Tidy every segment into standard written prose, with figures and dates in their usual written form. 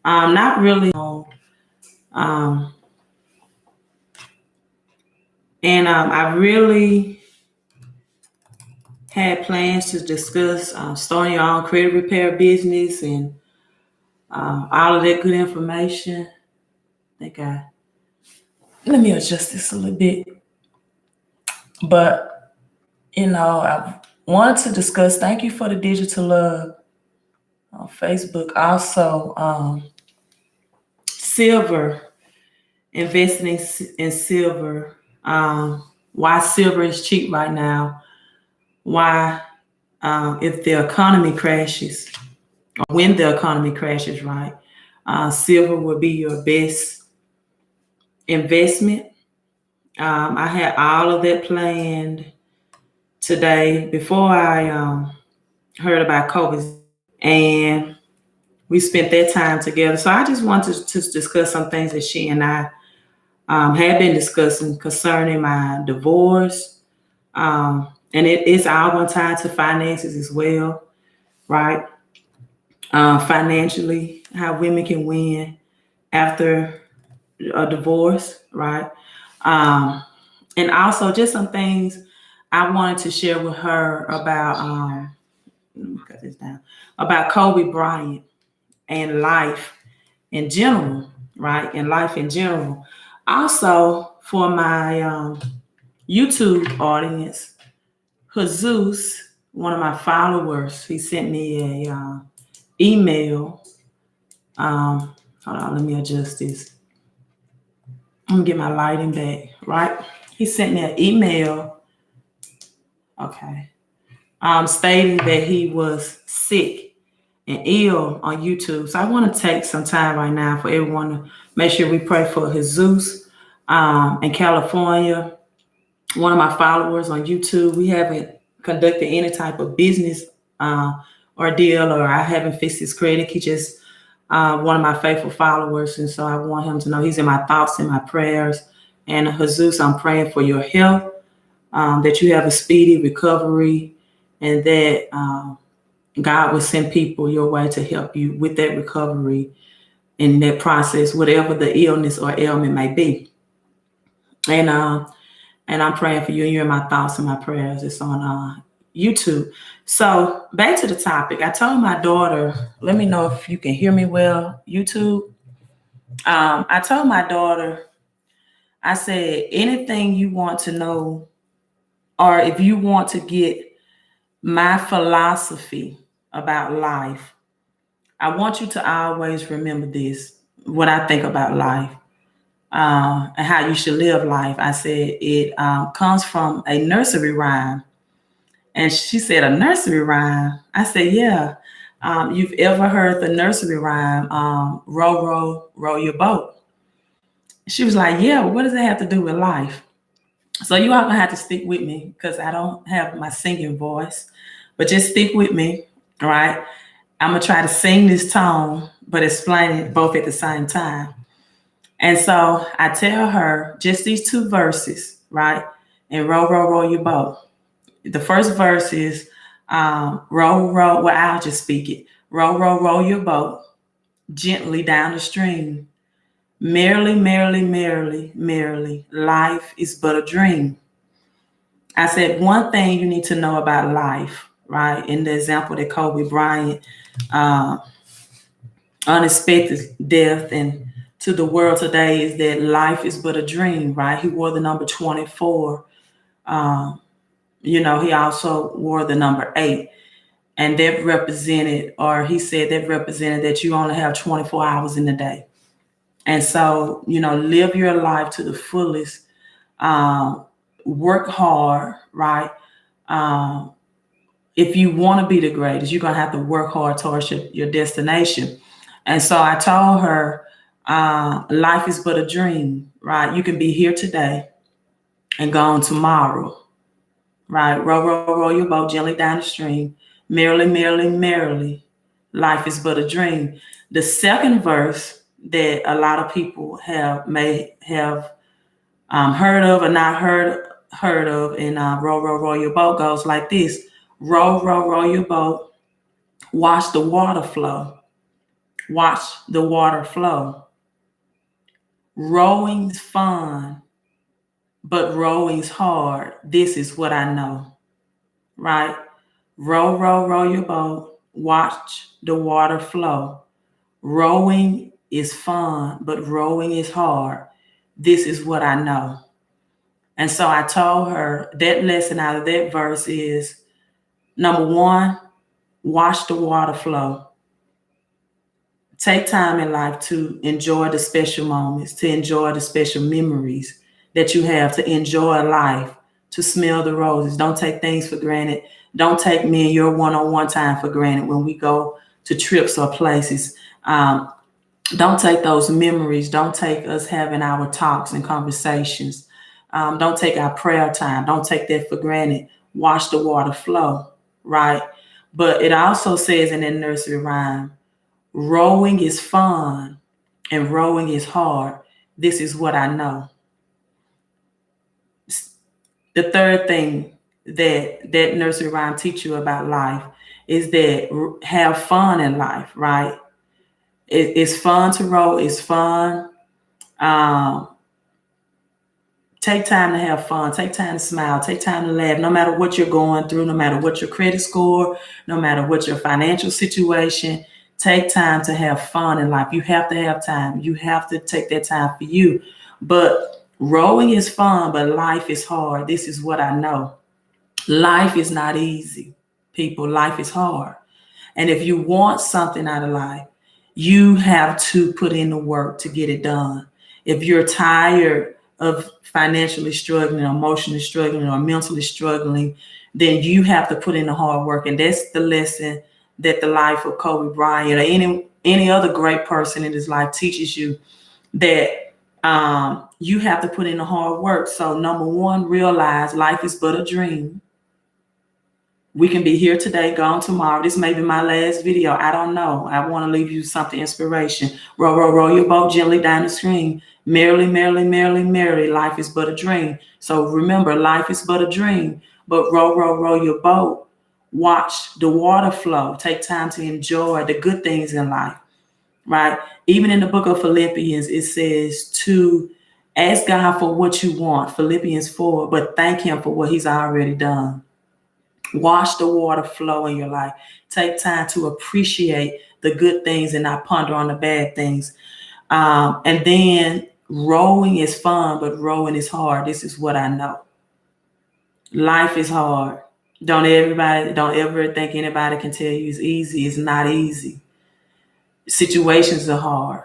Not really. Um, and I really had plans to discuss starting your own credit repair business and all of that good information. Let me adjust this a little bit. But, I wanted to discuss, thank you for the digital love on Facebook. Also, silver, investing in silver, why silver is cheap right now, why if the economy crashes, or when the economy crashes, right, silver will be your best investment. I had all of that planned today before I heard about COVID, and we spent that time together. So I just wanted to discuss some things that she and I had been discussing concerning my divorce. And it's all one tied to finances as well, right? Financially, how women can win after a divorce, right? And also just some things I wanted to share with her about, let me cut this down, about Kobe Bryant and life in general, right? And life in general. Also, for my YouTube audience, Jesus, one of my followers, he sent me a email. Hold on, let me adjust this. I'm gonna get my lighting back, right? He sent me an email, okay, stating that he was sick and ill on YouTube. So I want to take some time right now for everyone to make sure we pray for Jesus in California. One of my followers on YouTube, we haven't conducted any type of business ordeal, or I haven't fixed his credit. He just one of my faithful followers, and so I want him to know he's in my thoughts and my prayers. And Jesus, I'm praying for your health, that you have a speedy recovery, and that God will send people your way to help you with that recovery in that process, whatever the illness or ailment may be. And I'm praying for you, and you're in my thoughts and my prayers. It's on YouTube. So back to the topic. I told my daughter, let me know if you can hear me well, YouTube. I told my daughter, I said, anything you want to know, or if you want to get my philosophy about life, I want you to always remember this, what I think about life. And how you should live life. I said it comes from a nursery rhyme. And she said, a nursery rhyme? I said, yeah. You've ever heard the nursery rhyme, row, row, row your boat? She was like, yeah, what does that have to do with life? So you all gonna have to stick with me because I don't have my singing voice, but just stick with me, all right? I'm gonna try to sing this tone, but explain it both at the same time. And so I tell her just these two verses, right? And row, row, row your boat. The first verse is row, row, well, I'll just speak it. Row, row, row your boat gently down the stream. Merrily, merrily, merrily, merrily, life is but a dream. I said, one thing you need to know about life, right? In the example that Kobe Bryant, unexpected death and to the world today, is that life is but a dream, right? He wore the number 24. He also wore the number 8. And that represented, or he said that represented that you only have 24 hours in the day. And so, live your life to the fullest. Work hard, right? If you want to be the greatest, you're going to have to work hard towards your destination. And so I told her, life is but a dream, right? You can be here today and gone tomorrow, right? Row, row, row your boat gently down the stream. Merrily, merrily, merrily, life is but a dream. The second verse that a lot of people may have heard of or not heard of in row, row, row your boat goes like this. Row, row, row your boat, watch the water flow. Watch the water flow. Rowing's fun, but rowing's hard. This is what I know, right? Row, row, row your boat. Watch the water flow. Rowing is fun, but rowing is hard. This is what I know. And so I told her that lesson out of that verse is, number one, watch the water flow. Take time in life to enjoy the special moments, to enjoy the special memories that you have, to enjoy life, to smell the roses. Don't take things for granted. Don't take me and your one-on-one time for granted when we go to trips or places. Don't take those memories. Don't take us having our talks and conversations. Don't take our prayer time. Don't take that for granted. Watch the water flow, right? But it also says in that nursery rhyme, rowing is fun and rowing is hard. This is what I know. The third thing that nursery rhyme teach you about life is that have fun in life, right? It's fun to row. It's fun. Take time to have fun. Take time to smile. Take time to laugh. No matter what you're going through, no matter what your credit score, no matter what your financial situation, take time to have fun in life. You have to have time. You have to take that time for you. But rowing is fun, but life is hard. This is what I know. Life is not easy, people. Life is hard. And if you want something out of life, you have to put in the work to get it done. If you're tired of financially struggling, emotionally struggling, or mentally struggling, then you have to put in the hard work. And that's the lesson that the life of Kobe Bryant or any other great person in his life teaches you, that you have to put in the hard work. So number one, realize life is but a dream. We can be here today, gone tomorrow. This may be my last video. I don't know. I want to leave you something inspiration. Row, row, row your boat gently down the stream. Merrily, merrily, merrily, merrily. Life is but a dream. So remember, life is but a dream. But row, row, row your boat. Watch the water flow. Take time to enjoy the good things in life, right? Even in the book of Philippians, it says to ask God for what you want, Philippians 4, but thank him for what he's already done. Watch the water flow in your life. Take time to appreciate the good things and not ponder on the bad things. And then rowing is fun, but rowing is hard. This is what I know. Life is hard. Don't ever think anybody can tell you it's easy. It's not easy. Situations are hard,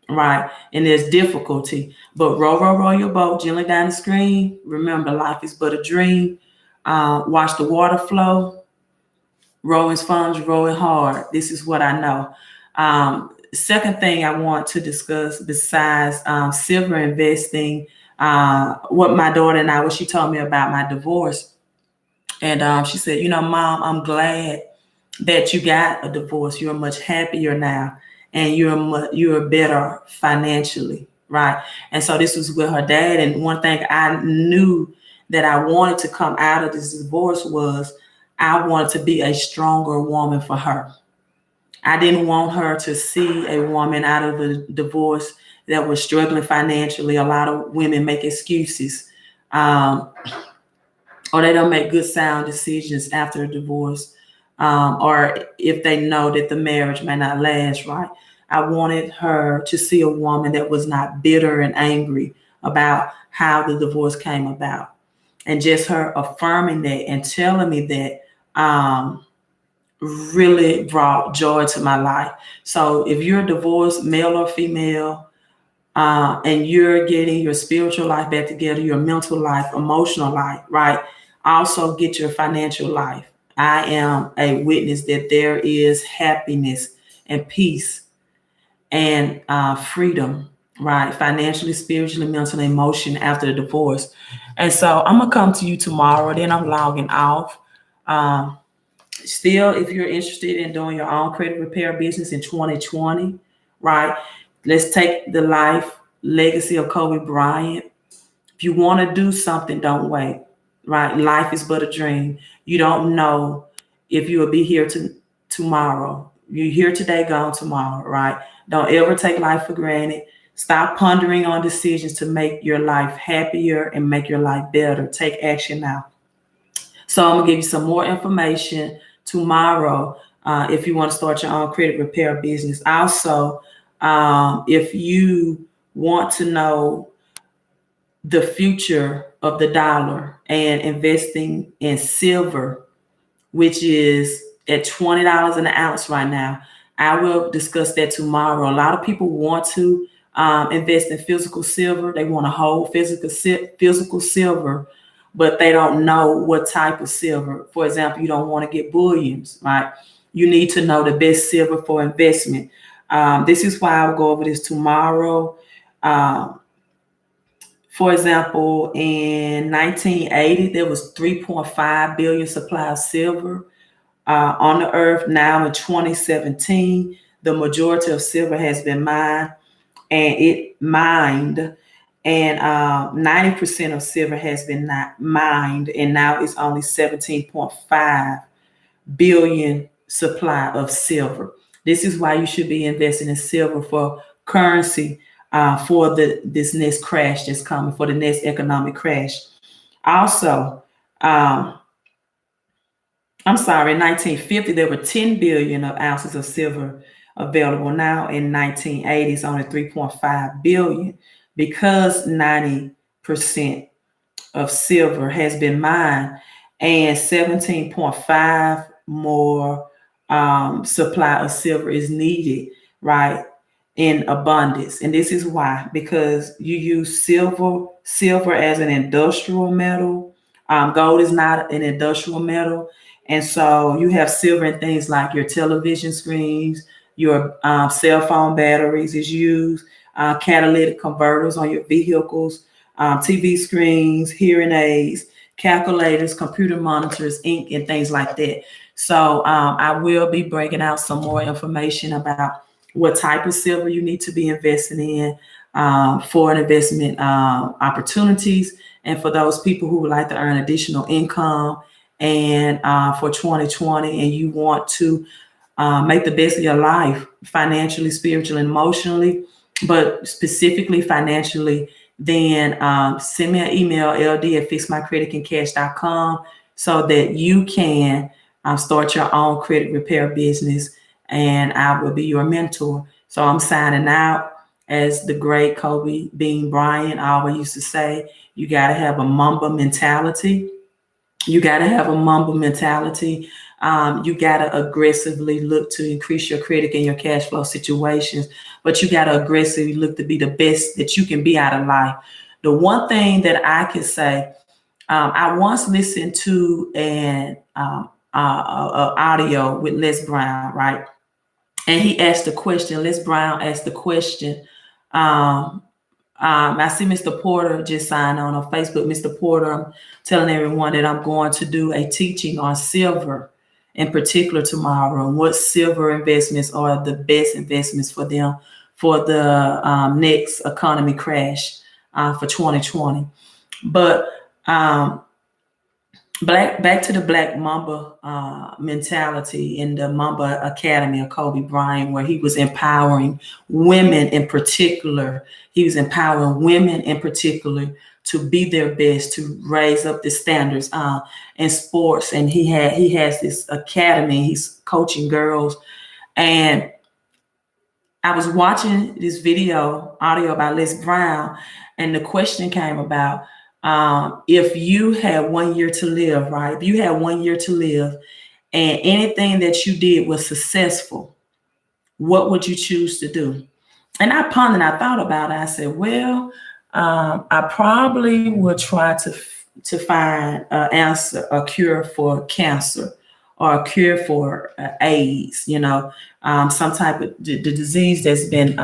right? And there's difficulty. But row, row, row your boat gently down the stream. Remember, life is but a dream. Watch the water flow. Rowing fun, rowing hard. This is what I know. Second thing I want to discuss besides silver investing, what my daughter and what she told me about my divorce. And she said, Mom, I'm glad that you got a divorce. You're much happier now, and you're better financially, right? And so this was with her dad. And one thing I knew that I wanted to come out of this divorce was I wanted to be a stronger woman for her. I didn't want her to see a woman out of a divorce that was struggling financially. A lot of women make excuses, or they don't make good sound decisions after a divorce, or if they know that the marriage may not last, right? I wanted her to see a woman that was not bitter and angry about how the divorce came about. And just her affirming that and telling me that really brought joy to my life. So if you're divorced, male or female, and you're getting your spiritual life back together, your mental life, emotional life, right? Also get your financial life. I am a witness that there is happiness and peace and freedom, right? Financially, spiritually, mentally, emotionally after the divorce. And so I'm going to come to you tomorrow. Then I'm logging off. Still, if you're interested in doing your own credit repair business in 2020, right? Let's take the life legacy of Kobe Bryant. If you want to do something, don't wait, right? Life is but a dream. You don't know if you will be here tomorrow. You're here today, gone tomorrow, right? Don't ever take life for granted. Stop pondering on decisions to make your life happier and make your life better. Take action now. So I'm gonna give you some more information tomorrow if you want to start your own credit repair business. Also, if you want to know the future of the dollar and investing in silver, which is at $20 an ounce right now, I will discuss that tomorrow. A lot of people want to invest in physical silver. They want to hold physical silver, but they don't know what type of silver. For example, you don't want to get bullions, right? You need to know the best silver for investment. This is why I'll go over this tomorrow. For example, in 1980, there was 3.5 billion supply of silver on the earth. Now in 2017, the majority of silver has been mined, and 90% of silver has been mined, and now it's only 17.5 billion supply of silver. This is why you should be investing in silver for currency for this next crash that's coming, for the next economic crash. Also, I'm sorry, in 1950, there were 10 billion of ounces of silver available. Now in 1980, it's only 3.5 billion because 90% of silver has been mined and 17.5 more supply of silver is needed, right, in abundance. And this is why, because you use silver as an industrial metal. Gold is not an industrial metal. And so you have silver in things like your television screens, your cell phone batteries is used, catalytic converters on your vehicles, TV screens, hearing aids, calculators, computer monitors, ink, and things like that. So I will be breaking out some more information about what type of silver you need to be investing in for investment opportunities, and for those people who would like to earn additional income, and for 2020, and you want to make the best of your life financially, spiritually, emotionally, but specifically financially, then send me an email, ld@fixmycreditandcash.com, so that you can start your own credit repair business, and I will be your mentor. So I'm signing out. As the great Kobe Bean Bryant always used to say, you got to have a Mamba mentality. You got to have a Mamba mentality. You got to aggressively look to increase your credit and your cash flow situations, but you got to aggressively look to be the best that you can be out of life. The one thing that I can say, I once listened to an audio with Les Brown, right? And he asked the question, Les Brown asked the question, I see Mr. Porter just signed on Facebook. Mr. Porter, I'm telling everyone that I'm going to do a teaching on silver in particular tomorrow, and what silver investments are the best investments for them for the next economy crash for 2020. But back to the Black Mamba mentality in the Mamba Academy of Kobe Bryant, where he was empowering women in particular. He was empowering women in particular to be their best, to raise up the standards in sports. And he has this academy. He's coaching girls. And I was watching this audio about Les Brown, and the question came about, if you had 1 year to live, right? If you had 1 year to live and anything that you did was successful, what would you choose to do? And I pondered, I thought about it. I said, well, I probably would try to find an answer, a cure for cancer, or a cure for AIDS, some type of the disease that's been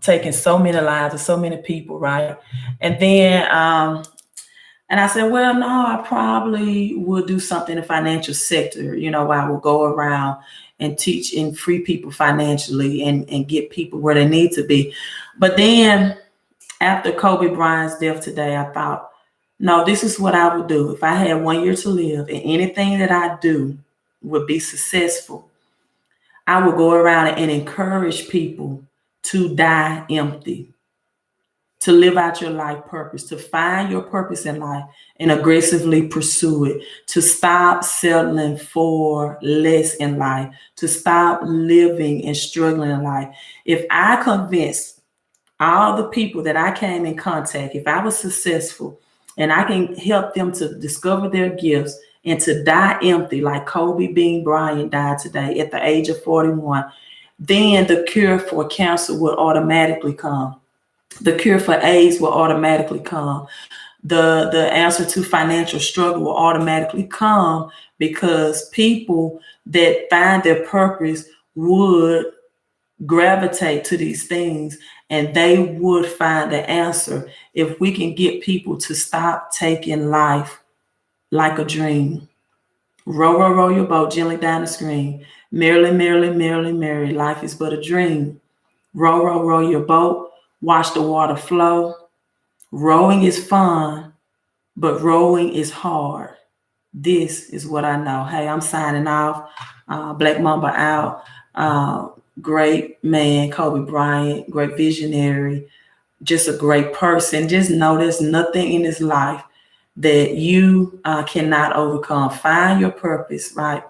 taking so many lives of so many people, right? And then, and I said, well, no, I probably would do something in the financial sector. I will go around and teach and free people financially and get people where they need to be. But then after Kobe Bryant's death today, I thought, no, this is what I would do. If I had 1 year to live, and anything that I do would be successful, I would go around and encourage people to die empty, to live out your life purpose, to find your purpose in life and aggressively pursue it, to stop settling for less in life, to stop living and struggling in life. If I convinced all the people that I came in contact, if I was successful and I can help them to discover their gifts and to die empty, like Kobe Bean Bryant died today at the age of 41, then the cure for cancer will automatically come. The cure for AIDS will automatically come. The answer to financial struggle will automatically come, because people that find their purpose would gravitate to these things, and they would find the answer if we can get people to stop taking life like a dream. Row, row, row your boat gently down the stream. Merrily, merrily, merrily, merrily, life is but a dream. Row, row, row your boat. Watch the water flow. Rowing is fun, but rowing is hard. This is what I know. Hey, I'm signing off. Black Mamba out. Great man, Kobe Bryant, great visionary, just a great person. Just know there's nothing in this life that you cannot overcome. Find your purpose, right?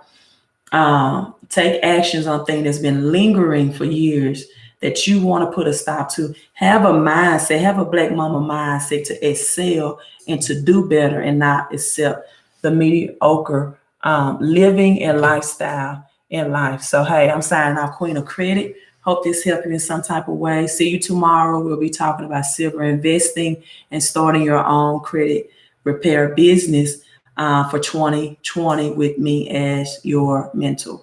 Take actions on things that's been lingering for years that you want to put a stop to. Have a mindset, have a Black Mama mindset to excel and to do better and not accept the mediocre living and lifestyle in life. So, hey, I'm signing off, Queen of Credit. Hope this helped you in some type of way. See you tomorrow. We'll be talking about silver investing and starting your own credit repair business for 2020 with me as your mentor.